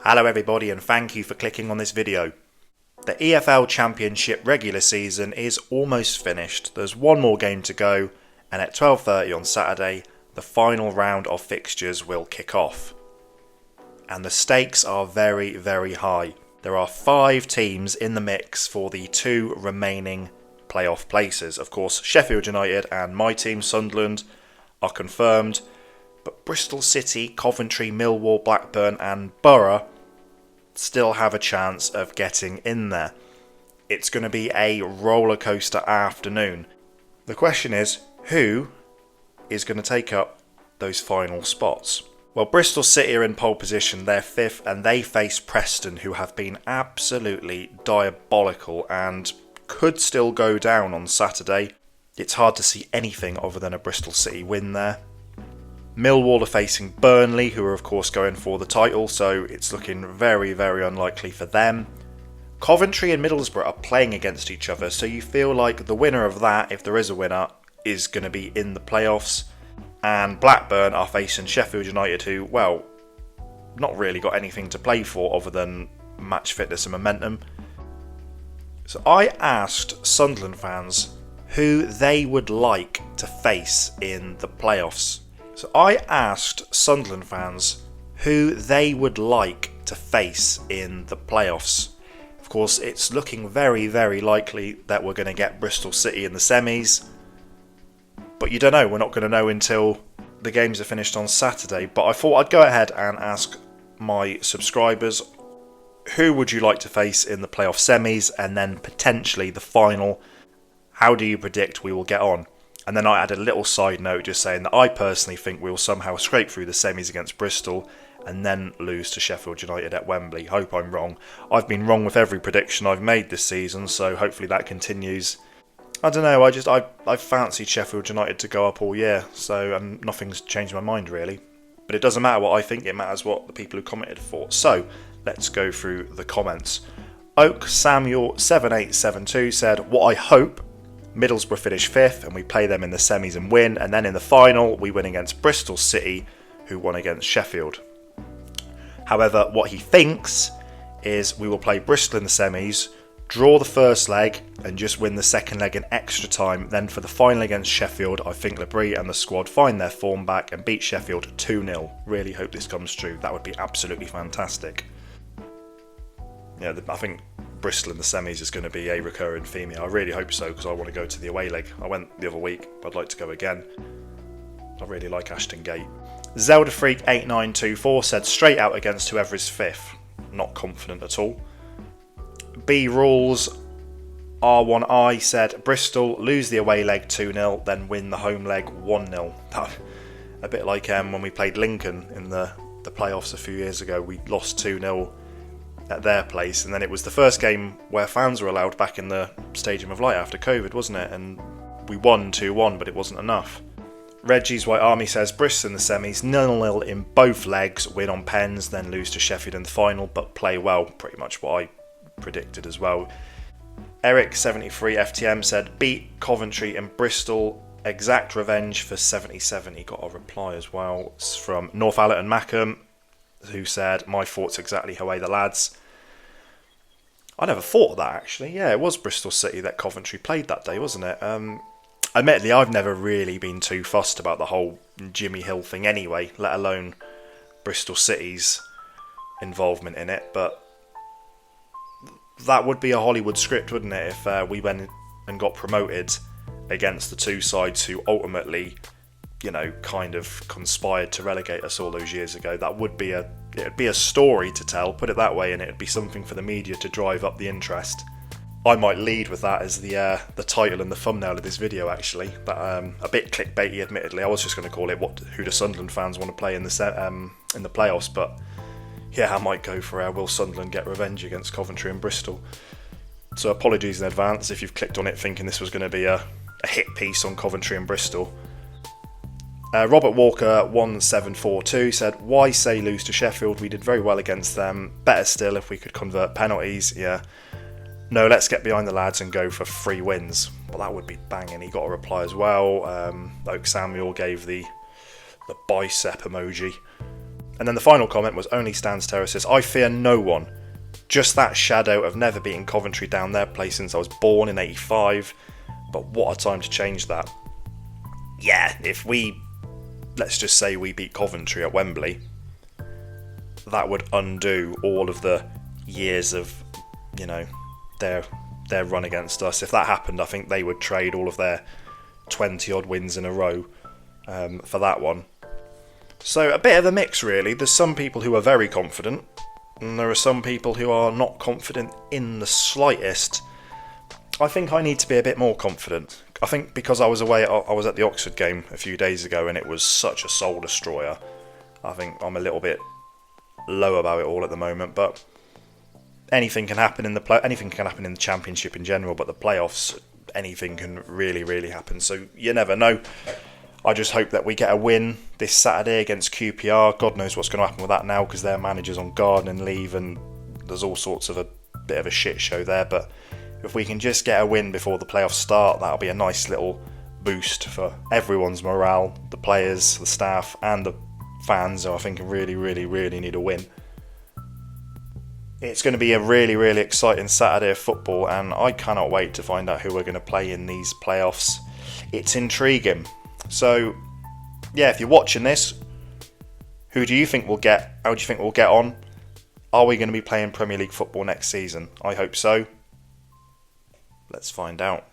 Hello everybody and thank you for clicking on this video. The EFL Championship regular season is almost finished. There's one more game to go and at 12:30 on Saturday the final round of fixtures will kick off. And the stakes are very, very high. There are 5 teams in the mix for the 2 remaining playoff places. Of course, Sheffield United and my team Sunderland are confirmed, but Bristol City, Coventry, Millwall, Blackburn and Borough still have a chance of getting in there. It's going to be a roller coaster afternoon. The question is, who is going to take up those final spots? Well, Bristol City are in pole position, they're 5th, and they face Preston, who have been absolutely diabolical and could still go down on Saturday. It's hard to see anything other than a Bristol City win there. Millwall are facing Burnley, who are of course going for the title, so it's looking very, very unlikely for them. Coventry and Middlesbrough are playing against each other, so you feel like the winner of that, if there is a winner, is going to be in the playoffs. And Blackburn are facing Sheffield United, who, well, not really got anything to play for other than match fitness and momentum. So I asked Sunderland fans who they would like to face in the playoffs. So I asked Sunderland fans who they would like to face in the playoffs. Of course, it's looking very, very likely that we're going to get Bristol City in the semis. But you don't know, we're not going to know until the games are finished on Saturday. But I thought I'd go ahead and ask my subscribers, who would you like to face in the playoff semis and then potentially the final? How do you predict we will get on? And then I added a little side note just saying that I personally think we'll somehow scrape through the semis against Bristol and then lose to Sheffield United at Wembley. Hope I'm wrong. I've been wrong with every prediction I've made this season, so hopefully that continues. I don't know, I fancied Sheffield United to go up all year, so nothing's changed my mind really. But it doesn't matter what I think, it matters what the people who commented thought. So let's go through the comments. Oak Samuel 7872 said, what I hope, Middlesbrough finish 5th and we play them in the semis and win, and then in the final we win against Bristol City, who won against Sheffield. However, what he thinks is we will play Bristol in the semis, draw the first leg and just win the second leg in extra time. Then for the final against Sheffield, I think Labrie and the squad find their form back and beat Sheffield 2-0. Really hope this comes true. That would be absolutely fantastic. Yeah, I think Bristol in the semis is going to be a recurring theme here. I really hope so, because I want to go to the away leg. I went the other week, but I'd like to go again. I really like Ashton Gate. Zelda Freak 8924 said straight out against whoever is 5th. Not confident at all. B Rules R1I said Bristol lose the away leg 2-0, then win the home leg 1-0. A bit like when we played Lincoln in the playoffs a few years ago. We lost 2-0 at their place, and then it was the first game where fans were allowed back in the Stadium of Light after COVID, wasn't it? And we won 2-1, but it wasn't enough. Reggie's White Army says Bristol in the semis, 0-0 in both legs, win on pens, then lose to Sheffield in the final, but play well. Pretty much what I predicted as well. Eric 73 FTM said beat Coventry and Bristol, exact revenge for 77. He got a reply as well. It's from Northallerton Mackham, who said my thoughts exactly away the lads. I never thought of that actually. Yeah, it was Bristol City that Coventry played that day, wasn't it? Admittedly, I've never really been too fussed about the whole Jimmy Hill thing anyway, let alone Bristol City's involvement in it, but that would be a Hollywood script, wouldn't it, if we went and got promoted against the two sides who ultimately, you know, kind of conspired to relegate us all those years ago. That would be it'd be a story to tell, put it that way, and it'd be something for the media to drive up the interest. I might lead with that as the title and the thumbnail of this video actually, but a bit clickbaity admittedly. I was just going to call it who do Sunderland fans want to play in the playoffs, but yeah, I might go for will Sunderland get revenge against Coventry and Bristol. So apologies in advance if you've clicked on it thinking this was going to be a hit piece on Coventry and Bristol. Robert Walker 1742 said, why say lose to Sheffield? We did very well against them. Better still if we could convert penalties. Yeah. No, let's get behind the lads and go for 3 wins. Well, that would be banging. He got a reply as well. Oak Samuel gave the bicep emoji. And then the final comment was, only Stan's Terror says, I fear no one. Just that shadow of never beating Coventry down their place since I was born in 85. But what a time to change that. Yeah, if let's just say we beat Coventry at Wembley, that would undo all of the years of, their run against us. If that happened, I think they would trade all of their 20 odd wins in a row for that one. So a bit of a mix really. There's some people who are very confident, and there are some people who are not confident in the slightest. I think I need to be a bit more confident. I think because I was at the Oxford game a few days ago and it was such a soul destroyer. I think I'm a little bit low about it all at the moment, but anything can happen in the Championship in general, but the playoffs, anything can really, really happen. So you never know. I just hope that we get a win this Saturday against QPR. God knows what's going to happen with that now because their manager's on gardening leave and there's all sorts of a bit of a shit show there. But if we can just get a win before the playoffs start, that'll be a nice little boost for everyone's morale, the players, the staff and the fans who I think really, really, really need a win. It's going to be a really, really exciting Saturday of football and I cannot wait to find out who we're going to play in these playoffs. It's intriguing. So, yeah, if you're watching this, how do you think we'll get on? Are we going to be playing Premier League football next season? I hope so. Let's find out.